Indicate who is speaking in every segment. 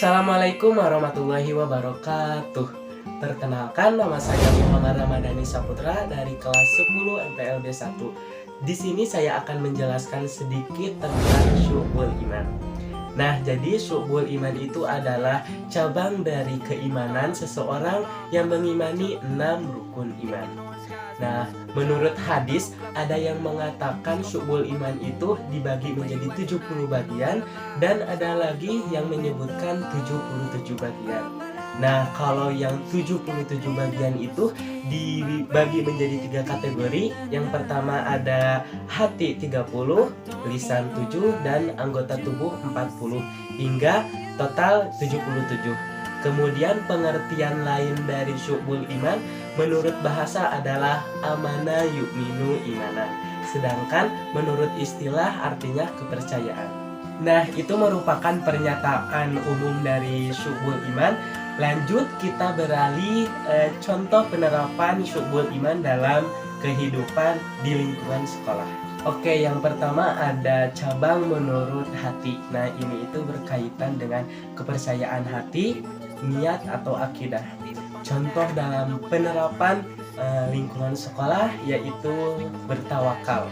Speaker 1: Assalamualaikum warahmatullahi wabarakatuh. Perkenalkan, nama saya Muhammad Ramadhani Saputra dari kelas 10 MPLB 1. Di sini saya akan menjelaskan sedikit tentang syu'bul iman. Nah, jadi syu'bul iman itu adalah cabang dari keimanan seseorang yang mengimani 6 rukun iman. Nah, menurut hadis ada yang mengatakan syu'bul iman itu dibagi menjadi 70 bagian dan ada lagi yang menyebutkan 77 bagian. Nah, kalau yang 77 bagian itu dibagi menjadi 3 kategori. Yang pertama ada hati 30, lisan 7, dan anggota tubuh 40 hingga total 77. Kemudian pengertian lain dari syu'bul iman menurut bahasa adalah amana yu'minu imanan. Sedangkan menurut istilah artinya kepercayaan. Nah, itu merupakan pernyataan umum dari syu'bul iman. Lanjut kita beralih contoh penerapan syu'bul iman dalam kehidupan di lingkungan sekolah. Oke, yang pertama ada cabang menurut hati. Nah, ini itu berkaitan dengan kepercayaan hati, niat atau akidah. Contoh dalam penerapan lingkungan sekolah yaitu bertawakal.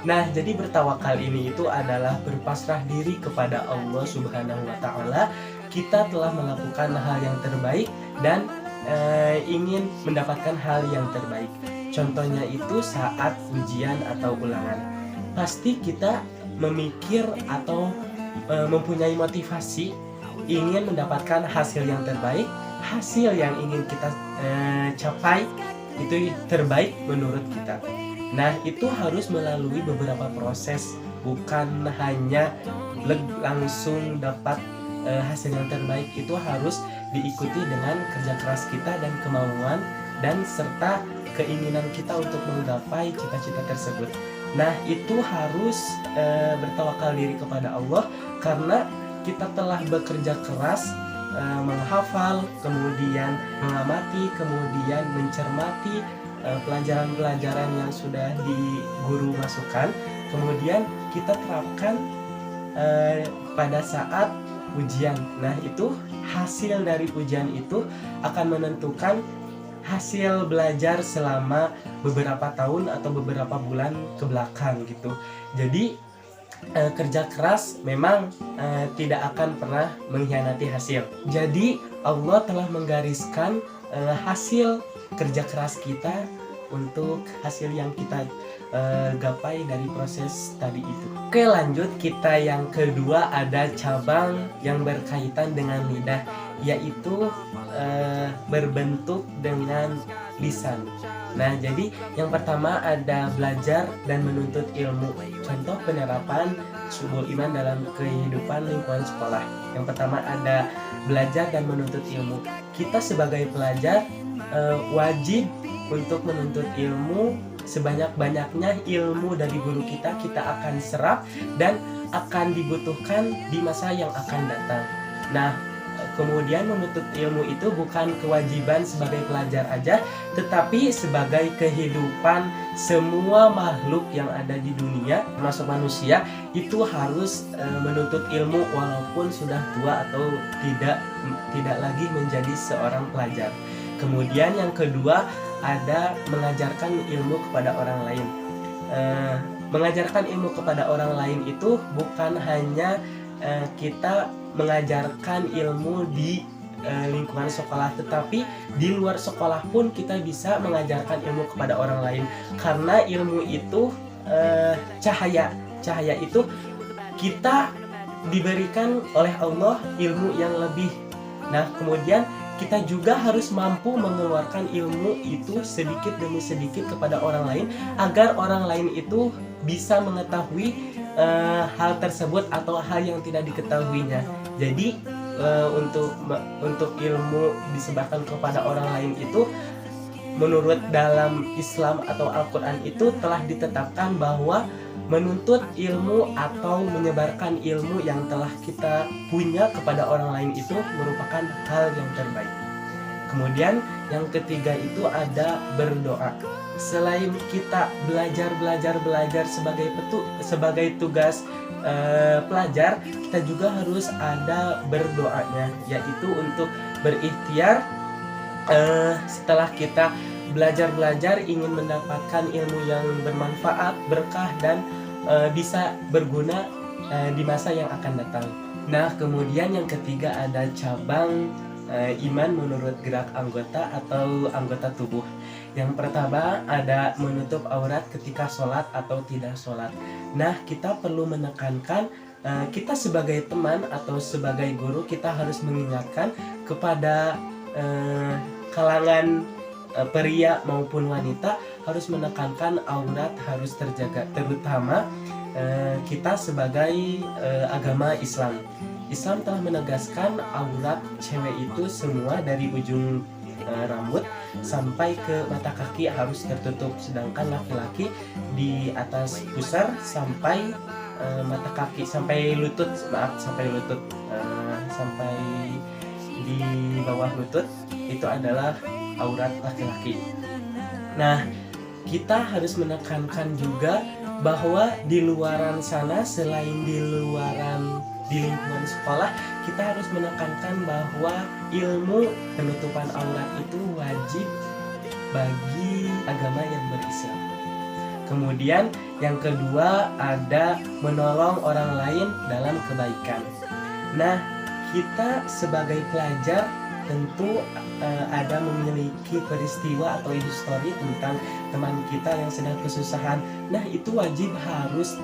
Speaker 1: Nah, jadi bertawakal ini itu adalah berpasrah diri kepada Allah Subhanahu wa Ta'ala. Kita telah melakukan hal yang terbaik dan ingin mendapatkan hal yang terbaik. Contohnya itu saat ujian atau ulangan. Pasti kita memikir atau mempunyai motivasi ingin mendapatkan hasil yang terbaik. Hasil yang ingin kita capai itu terbaik menurut kita. Nah, itu harus melalui beberapa proses, bukan hanya langsung dapat hasil yang terbaik. Itu harus diikuti dengan kerja keras kita dan kemauan dan serta keinginan kita untuk menggapai cita-cita tersebut. Nah, itu harus bertawakal diri kepada Allah karena kita telah bekerja keras menghafal, kemudian mengamati, kemudian mencermati pelajaran-pelajaran yang sudah di guru masukkan, kemudian kita terapkan pada saat ujian. Nah, itu hasil dari ujian itu akan menentukan hasil belajar selama beberapa tahun atau beberapa bulan ke belakang gitu. Jadi kerja keras memang tidak akan pernah mengkhianati hasil. Jadi Allah telah menggariskan hasil kerja keras kita untuk hasil yang kita gapai dari proses tadi itu. Oke, lanjut kita yang kedua ada cabang yang berkaitan dengan lidah, yaitu berbentuk dengan lisan. Nah, jadi yang pertama ada belajar dan menuntut ilmu. Contoh penerapan syu'bul iman dalam kehidupan lingkungan sekolah. Yang pertama ada belajar dan menuntut ilmu. Kita sebagai pelajar wajib untuk menuntut ilmu sebanyak-banyaknya. Ilmu dari guru kita akan serap dan akan dibutuhkan di masa yang akan datang. Nah, kemudian menuntut ilmu itu bukan kewajiban sebagai pelajar aja, tetapi sebagai kehidupan semua makhluk yang ada di dunia, termasuk manusia, itu harus menuntut ilmu walaupun sudah tua atau tidak lagi menjadi seorang pelajar. Kemudian yang kedua ada mengajarkan ilmu kepada orang lain. Mengajarkan ilmu kepada orang lain itu bukan hanya kita mengajarkan ilmu di lingkungan sekolah, tetapi di luar sekolah pun kita bisa mengajarkan ilmu kepada orang lain, karena ilmu itu cahaya itu kita diberikan oleh Allah ilmu yang lebih. Nah, kemudian kita juga harus mampu mengeluarkan ilmu itu sedikit demi sedikit kepada orang lain agar orang lain itu bisa mengetahui hal tersebut atau hal yang tidak diketahuinya. Jadi untuk ilmu disebarkan kepada orang lain itu menurut dalam Islam atau Al-Quran itu telah ditetapkan bahwa menuntut ilmu atau menyebarkan ilmu yang telah kita punya kepada orang lain itu merupakan hal yang terbaik. Kemudian yang ketiga itu ada berdoa. Selain kita belajar sebagai tugas pelajar, kita juga harus ada berdoanya, yaitu untuk berikhtiar setelah kita belajar ingin mendapatkan ilmu yang bermanfaat, berkah, dan bisa berguna di masa yang akan datang. Nah, kemudian yang ketiga ada cabang iman menurut gerak anggota atau anggota tubuh. Yang pertama ada menutup aurat ketika sholat atau tidak sholat. Nah, kita perlu menekankan, kita sebagai teman atau sebagai guru, kita harus mengingatkan kepada kalangan pria maupun wanita harus menekankan aurat harus terjaga, terutama kita sebagai agama Islam. Islam telah menegaskan aurat cewek itu semua dari ujung rambut sampai ke mata kaki harus tertutup, sedangkan laki-laki di atas pusar sampai mata kaki, sampai lutut, sampai di bawah lutut itu adalah aurat laki-laki. Nah, kita harus menekankan juga bahwa di luaran sana, selain di lingkungan sekolah, kita harus menekankan bahwa ilmu penutupan aurat itu wajib bagi agama yang berislam. Kemudian yang kedua ada menolong orang lain dalam kebaikan. Nah, kita sebagai pelajar tentu ada memiliki peristiwa atau histori tentang teman kita yang sedang kesusahan. Nah, itu wajib harus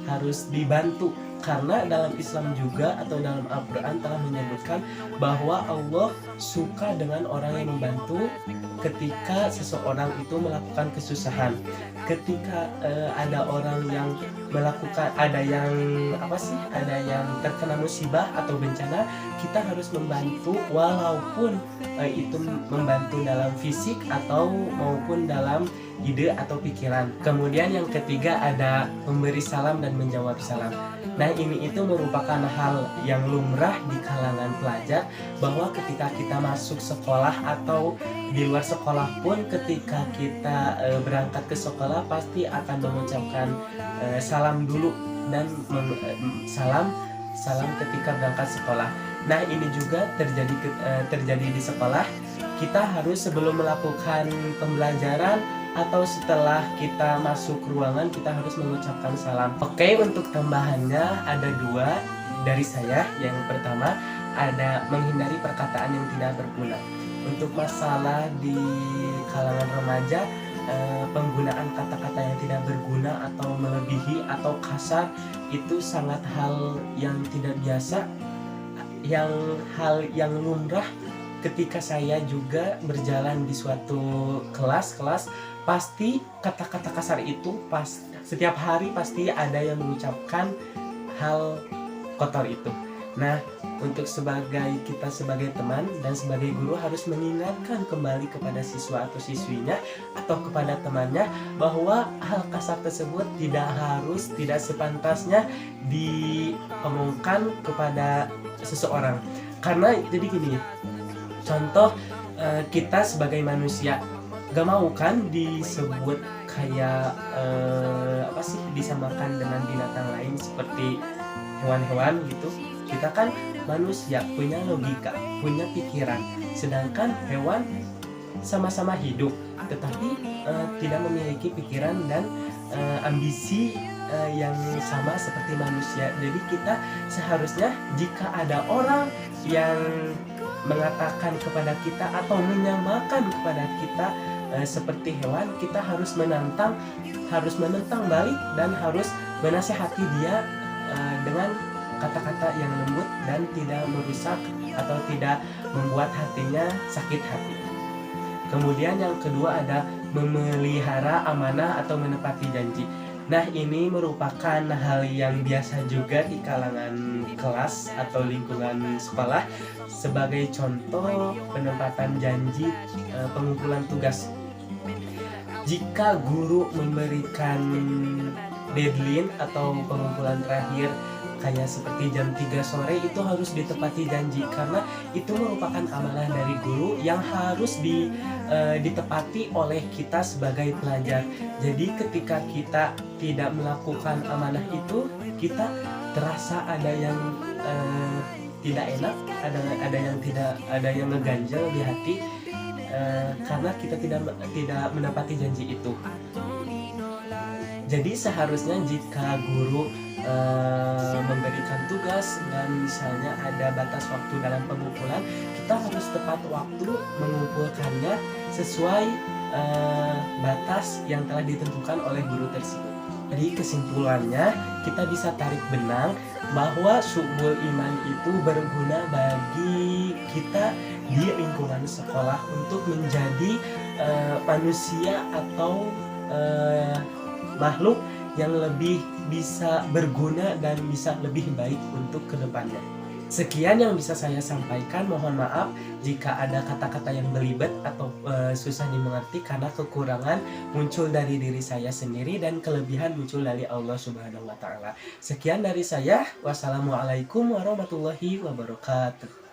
Speaker 1: harus dibantu, karena dalam Islam juga atau dalam Al-Quran telah menyebutkan bahwa Allah suka dengan orang yang membantu ketika seseorang itu melakukan kesusahan. Ketika ada orang yang melakukan, ada yang terkena musibah atau bencana, kita harus membantu, walaupun itu membantu dalam fisik atau maupun dalam ide atau pikiran. Kemudian yang ketiga ada memberi salam dan menjawab salam. Nah, ini itu merupakan hal yang lumrah di kalangan pelajar, bahwa ketika kita masuk sekolah atau di luar sekolah pun, ketika kita berangkat ke sekolah pasti akan mengucapkan salam dulu dan salam ketika berangkat sekolah. Nah, ini juga terjadi di sekolah. Kita harus sebelum melakukan pembelajaran atau setelah kita masuk ruangan, kita harus mengucapkan salam. Oke, untuk tambahannya ada 2 dari saya. Yang pertama ada menghindari perkataan yang tidak berguna. Untuk masalah di kalangan remaja, penggunaan kata-kata yang tidak berguna atau melebihi atau kasar itu sangat hal yang tidak biasa, hal yang lumrah. Ketika saya juga berjalan di suatu kelas, pasti kata-kata kasar itu setiap hari pasti ada yang mengucapkan hal kotor itu. Nah, untuk kita sebagai teman dan sebagai guru harus mengingatkan kembali kepada siswa atau siswinya atau kepada temannya bahwa hal kasar tersebut tidak sepantasnya diomongkan kepada seseorang. Karena jadi gini, contoh, kita sebagai manusia gak mau kan disebut kayak disamakan dengan binatang lain seperti hewan-hewan gitu. Kita kan manusia, punya logika, punya pikiran, sedangkan hewan sama-sama hidup tetapi tidak memiliki pikiran dan ambisi yang sama seperti manusia. Jadi kita seharusnya, jika ada orang yang mengatakan kepada kita atau menyamakan kepada kita seperti hewan, kita harus menentang balik dan harus menasihati dia dengan kata-kata yang lembut dan tidak merusak atau tidak membuat hatinya sakit hati. Kemudian yang kedua ada memelihara amanah atau menepati janji. Nah, ini merupakan hal yang biasa juga di kalangan kelas atau lingkungan sekolah. Sebagai contoh, penempatan janji, pengumpulan tugas. Jika guru memberikan deadline atau pengumpulan terakhir kayak seperti jam 3 sore itu harus ditepati janji, karena itu merupakan amanah dari guru yang harus ditepati oleh kita sebagai pelajar. Jadi ketika kita tidak melakukan amanah itu, kita terasa ada yang tidak enak, ada yang ngeganjel di hati, karena kita tidak menepati janji itu. Jadi seharusnya jika guru memberikan tugas dan misalnya ada batas waktu dalam pengumpulan, kita harus tepat waktu mengumpulkannya sesuai batas yang telah ditentukan oleh guru tersebut. Jadi kesimpulannya, kita bisa tarik benang bahwa Syu'bul Iman itu berguna bagi kita di lingkungan sekolah untuk menjadi manusia atau makhluk yang lebih bisa berguna dan bisa lebih baik untuk kedepannya. Sekian yang bisa saya sampaikan. Mohon maaf jika ada kata-kata yang belibet atau susah dimengerti, karena kekurangan muncul dari diri saya sendiri dan kelebihan muncul dari Allah Subhanahu wa Ta'ala. Sekian dari saya. Wassalamualaikum warahmatullahi wabarakatuh.